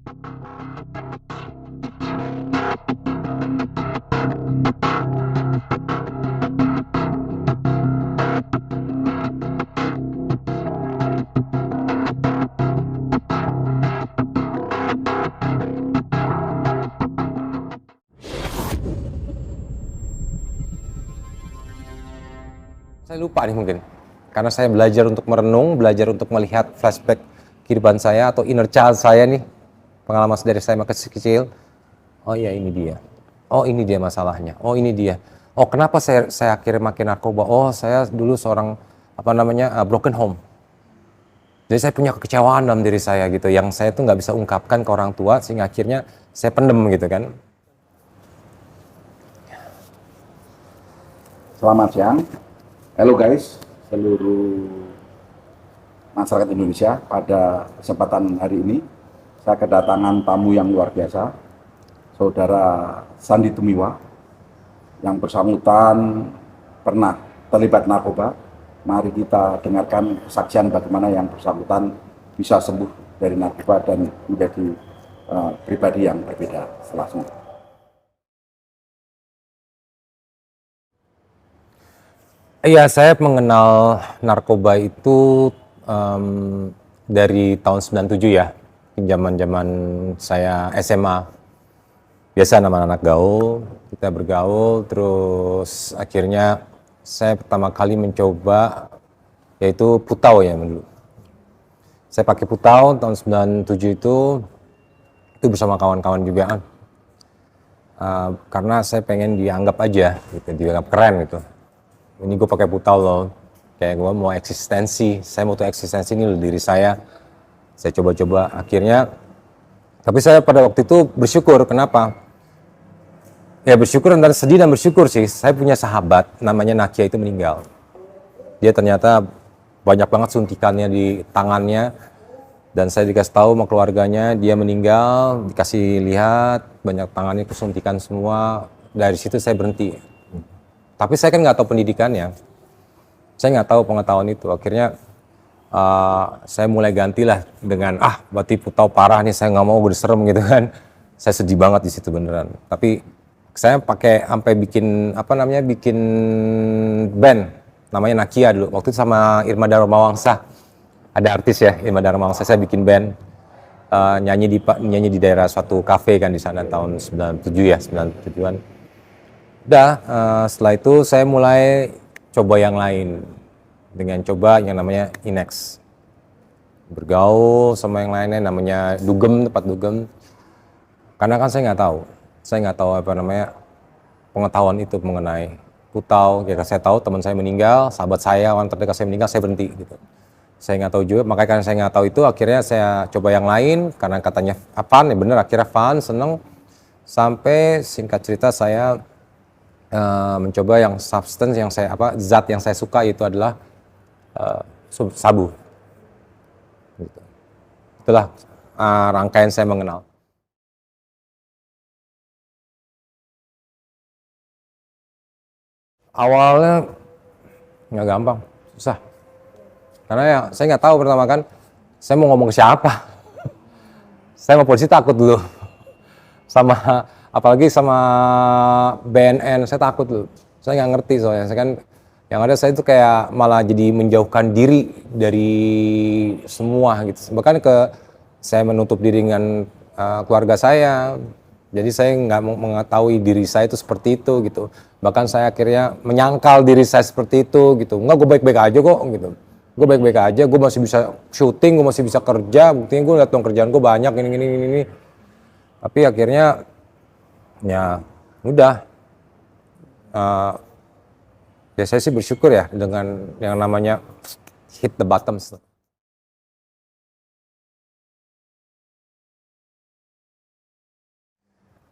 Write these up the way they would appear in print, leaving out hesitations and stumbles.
Saya lupa nih mungkin, karena saya belajar untuk merenung, belajar untuk melihat flashback kehidupan saya atau inner child saya nih, pengalaman dari saya masih kecil. Oh iya, ini dia. Oh ini dia masalahnya. Oh ini dia. Oh kenapa saya akhirnya makin narkoba? Oh saya dulu seorang broken home. Jadi saya punya kekecewaan dalam diri saya gitu, yang saya tuh nggak bisa ungkapkan ke orang tua, sehingga akhirnya saya pendem gitu kan. Selamat siang. Halo guys, seluruh masyarakat Indonesia. Pada kesempatan hari ini, saya kedatangan tamu yang luar biasa, Saudara Sandi Tumiwa, yang bersangkutan pernah terlibat narkoba. Mari kita dengarkan kesaksian bagaimana yang bersangkutan bisa sembuh dari narkoba dan menjadi pribadi yang berbeda setelah sembuh. Iya, saya mengenal narkoba itu dari tahun 97 ya, zaman-zaman saya SMA. Biasa anak-anak gaul, kita bergaul, terus akhirnya saya pertama kali mencoba yaitu putau ya dulu. Saya pakai putau tahun 97 itu bersama kawan-kawan juga. Karena saya pengen dianggap aja, gitu, dianggap keren gitu. Ini gue pakai putau loh, kayak gue mau eksistensi, saya mau tuh eksistensi ini loh diri saya coba-coba akhirnya. Tapi saya pada waktu itu bersyukur, kenapa? Ya bersyukur dan sedih dan bersyukur sih, saya punya sahabat namanya Nakia itu meninggal. Dia ternyata banyak banget suntikannya di tangannya, dan saya dikasih tahu sama keluarganya dia meninggal, dikasih lihat banyak tangannya kesuntikan semua. Dari situ saya berhenti. Tapi saya kan nggak tahu pendidikannya, saya nggak tahu pengetahuan itu. Akhirnya saya mulai gantilah dengan berarti putau parah nih, saya nggak mau, gue serem gitu kan. Saya sedih banget di situ beneran. Tapi saya pakai sampai bikin bikin band namanya Nakia dulu. Waktu itu sama Irma Darmawangsa, ada artis ya Irma Darmawangsa. Saya bikin band nyanyi di daerah suatu kafe kan di sana tahun 97 ya, 97-an. Setelah itu saya mulai coba yang lain dengan coba yang namanya Inex, bergaul sama yang lainnya namanya dugem, tempat dugem. Karena kan saya nggak tahu pengetahuan itu mengenai putau. Ya saya tahu teman saya meninggal, sahabat saya, orang terdekat saya meninggal, saya berhenti gitu. Saya nggak tahu juga, makanya karena saya nggak tahu itu akhirnya saya coba yang lain karena katanya fun, ya bener, akhirnya fun, seneng. Sampai singkat cerita saya mencoba yang substance yang zat yang saya suka itu adalah sabu. Gitu. Itulah rangkaian saya mengenal. Awalnya nggak gampang, susah. Karena ya saya nggak tahu pertama kan, saya mau ngomong ke siapa. Saya sama polisi takut dulu. Apalagi sama BNN, saya takut loh. Saya nggak ngerti soalnya. Saya kan yang ada saya itu kayak malah jadi menjauhkan diri dari semua gitu. Bahkan saya menutup diri dengan keluarga saya. Jadi saya nggak mengetahui diri saya itu seperti itu gitu. Bahkan saya akhirnya menyangkal diri saya seperti itu gitu. Enggak, gue baik-baik aja kok gitu. Gue baik-baik aja, gue masih bisa syuting, gue masih bisa kerja. Buktinya gue lihat dong kerjaan gue banyak ini. Tapi akhirnya ya udah, ya saya sih bersyukur ya dengan yang namanya hit the bottoms.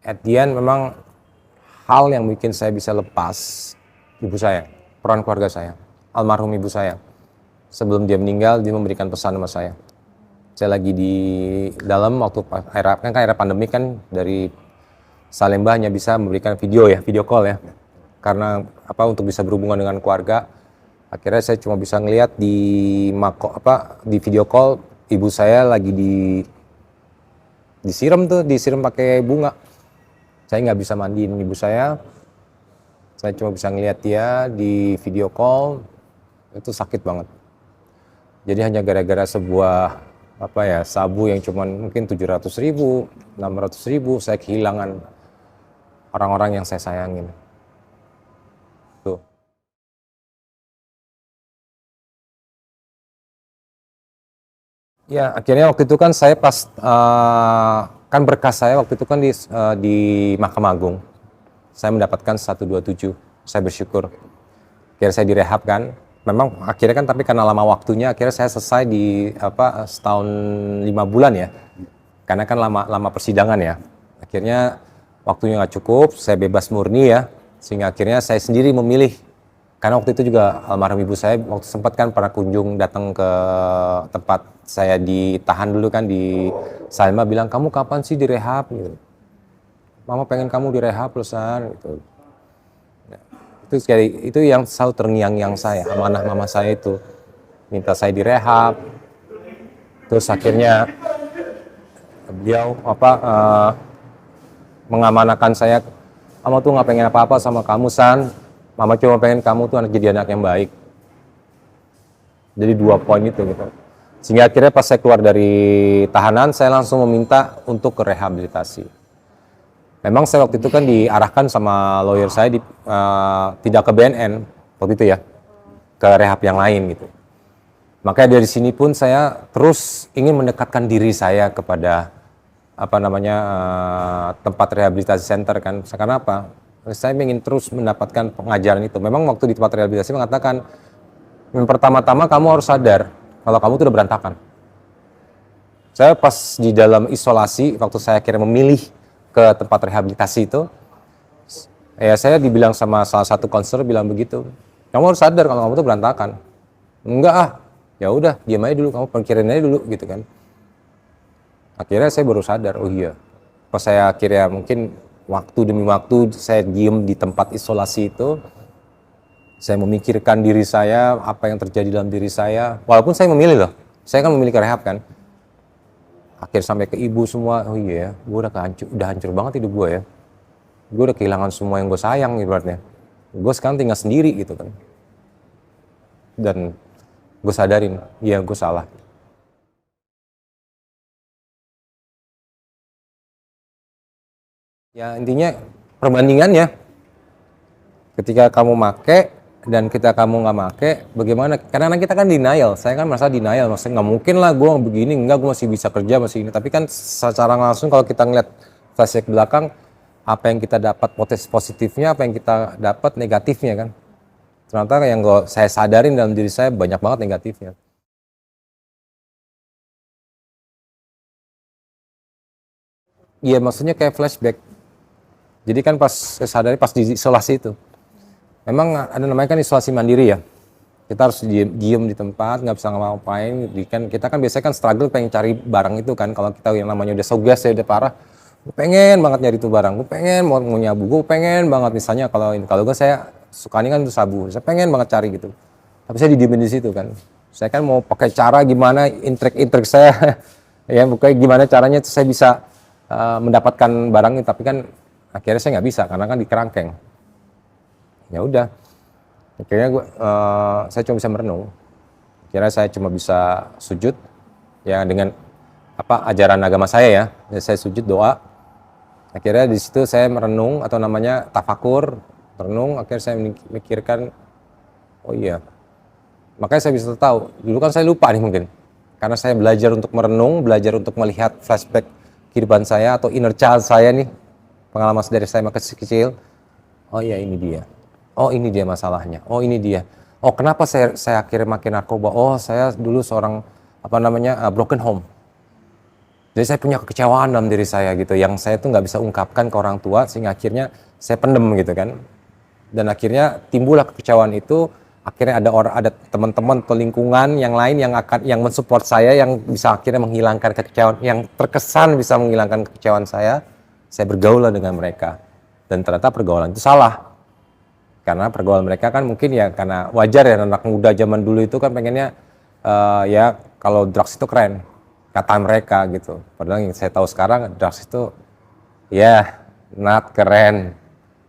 At the end memang hal yang bikin saya bisa lepas ibu saya, peran keluarga saya, almarhum ibu saya. Sebelum dia meninggal, dia memberikan pesan sama saya. Saya lagi di dalam waktu era pandemi kan, dari Salemba hanya bisa memberikan video call ya. Karena untuk bisa berhubungan dengan keluarga. Akhirnya saya cuma bisa ngelihat di video call ibu saya lagi di disiram pakai bunga. Saya nggak bisa mandiin ibu saya cuma bisa ngeliat dia di video call, itu sakit banget. Jadi hanya gara-gara sebuah sabu yang cuman mungkin 700.000, 600.000, saya kehilangan orang-orang yang saya sayangin. Tuh. Ya, akhirnya waktu itu kan saya pas kan berkas saya waktu itu kan di Mahkamah Agung. Saya mendapatkan 127. Saya bersyukur. Akhirnya saya direhab kan. Memang akhirnya kan tapi karena lama waktunya akhirnya saya selesai di setahun 5 bulan ya. Karena kan lama persidangan ya. Akhirnya waktunya nggak cukup, saya bebas murni ya. Sehingga akhirnya saya sendiri memilih. Karena waktu itu juga almarhum ibu saya waktu sempat kan pernah kunjung datang ke tempat saya ditahan dulu kan di Salma, bilang, "Kamu kapan sih direhab?" gitu. "Mama pengen kamu direhab Lusan," gitu. Nah, itu yang selalu terngiang-ngiang saya, amanah mama saya itu minta saya direhab. Terus akhirnya beliau mengamanahkan saya, "Mama tuh nggak pengen apa-apa sama kamu, San. Mama cuma pengen kamu tuh jadi anak yang baik." Jadi 2 poin itu gitu. Sehingga akhirnya pas saya keluar dari tahanan, saya langsung meminta untuk ke rehabilitasi. Memang saya waktu itu kan diarahkan sama lawyer saya tidak ke BNN waktu itu ya, ke rehab yang lain gitu. Makanya dari sini pun saya terus ingin mendekatkan diri saya kepada tempat rehabilitasi center kan. Karena apa? Saya ingin terus mendapatkan pengajaran itu. Memang waktu di tempat rehabilitasi mengatakan, yang pertama-tama kamu harus sadar kalau kamu itu udah berantakan. Saya pas di dalam isolasi, waktu saya akhirnya memilih ke tempat rehabilitasi itu, ya saya dibilang sama salah satu konselor bilang begitu, "Kamu harus sadar kalau kamu itu berantakan." "Enggak ya udah diam aja dulu, kamu pikirin aja dulu," gitu kan. Akhirnya saya baru sadar, oh iya. Pas saya akhirnya mungkin waktu demi waktu saya diem di tempat isolasi itu, saya memikirkan diri saya, apa yang terjadi dalam diri saya. Walaupun saya memilih loh, saya kan memilih ke rehab kan. Akhir sampai ke ibu semua, oh iya ya, gue udah hancur banget hidup gue ya. Gue udah kehilangan semua yang gue sayang ibaratnya. Gue sekarang tinggal sendiri gitu kan. Dan gue sadarin, iya gue salah. Ya intinya perbandingannya, ketika kamu make dan kamu nggak make, bagaimana? Karena kita kan denial, saya kan merasa denial, maksudnya nggak mungkin lah gue begini, enggak, gue masih bisa kerja, masih ini. Tapi kan secara langsung kalau kita ngeliat flashback belakang, apa yang kita dapat positifnya, apa yang kita dapat negatifnya kan. Ternyata yang saya sadarin dalam diri saya banyak banget negatifnya. Iya maksudnya kayak flashback. Jadi kan pas saya sadari pas di isolasi itu, memang ada namanya kan isolasi mandiri ya. Kita harus diem di tempat, nggak bisa ngapa-ngapain. Kita kan biasanya kan struggle pengen cari barang itu kan. Kalau kita yang namanya udah sugesti, ya udah parah, gue pengen banget nyari itu barang, gue pengen mau nyabu, gue pengen banget misalnya kalau gue saya suka ini kan itu sabu, saya pengen banget cari gitu. Tapi saya didiemin di situ kan. Saya kan mau pakai cara gimana, intrik saya, ya bukan gimana caranya saya bisa mendapatkan barang itu, tapi kan akhirnya saya nggak bisa karena kan di kerangkeng. Ya udah, akhirnya saya cuma bisa merenung. Akhirnya saya cuma bisa sujud ya dengan ajaran agama saya ya. Saya sujud doa. Akhirnya di situ saya merenung atau namanya tafakur, merenung. Akhirnya saya memikirkan, oh iya. Makanya saya bisa tahu. Dulu kan saya lupa nih mungkin, karena saya belajar untuk merenung, belajar untuk melihat flashback kehidupan saya atau inner child saya nih, pengalaman dari saya masih kecil. Oh iya ini dia. Oh ini dia masalahnya. Oh ini dia. Oh kenapa saya akhirnya makin narkoba? Oh saya dulu seorang broken home. Jadi saya punya kekecewaan dalam diri saya gitu, yang saya tuh nggak bisa ungkapkan ke orang tua, sehingga akhirnya saya pendem gitu kan. Dan akhirnya timbullah kekecewaan itu. Akhirnya ada teman-teman atau lingkungan yang lain yang mensupport saya, yang bisa akhirnya menghilangkan kekecewaan, yang terkesan bisa menghilangkan kekecewaan saya. Saya bergaul dengan mereka. Dan ternyata pergaulan itu salah. Karena pergaulan mereka kan mungkin ya karena wajar ya, anak muda zaman dulu itu kan pengennya ya kalau drugs itu keren. kata mereka gitu. Padahal yang saya tahu sekarang drugs itu ya not keren,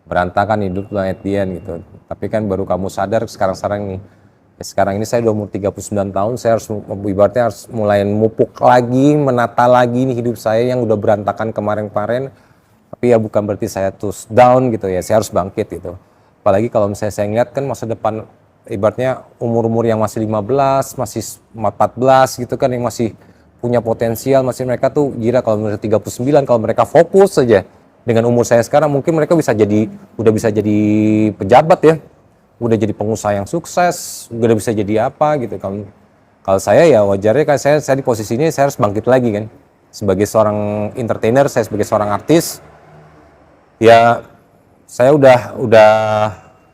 berantakan hidup lo at the end gitu. Tapi kan baru kamu sadar sekarang nih. Ya, sekarang ini saya udah umur 39 tahun, saya harus ibaratnya harus mulai mupuk lagi, menata lagi nih hidup saya yang udah berantakan kemarin-kemarin. Tapi ya bukan berarti saya terus down gitu ya, saya harus bangkit gitu. Apalagi kalau misalnya saya ngeliat kan masa depan ibaratnya umur-umur yang masih 15, masih 14 gitu kan, yang masih punya potensial, masih mereka tuh gila kalau mereka 39, kalau mereka fokus saja dengan umur saya sekarang mungkin mereka udah bisa jadi pejabat ya, udah jadi pengusaha yang sukses, udah bisa jadi apa gitu. Kalau saya ya wajarnya kan saya di posisi ini saya harus bangkit lagi kan. Sebagai seorang entertainer, saya sebagai seorang artis, ya saya udah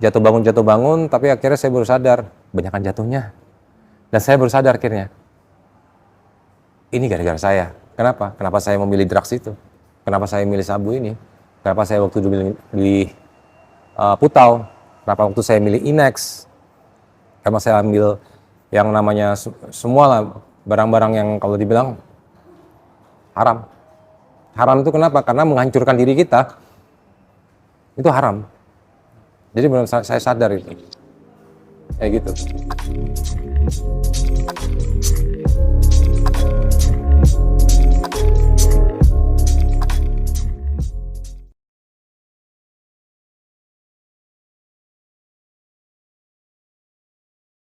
jatuh bangun, tapi akhirnya saya baru sadar banyakan jatuhnya. Dan saya baru sadar akhirnya, ini gara-gara saya. Kenapa? Kenapa saya memilih drugs itu? Kenapa saya milih sabu ini? Kenapa saya waktu dulu milih Putau? Kenapa waktu saya milih Inex? Kenapa saya ambil yang namanya semua lah barang-barang yang kalau dibilang haram. Haram itu kenapa? Karena menghancurkan diri kita. Itu haram. Jadi benar saya sadar itu. Kayak gitu.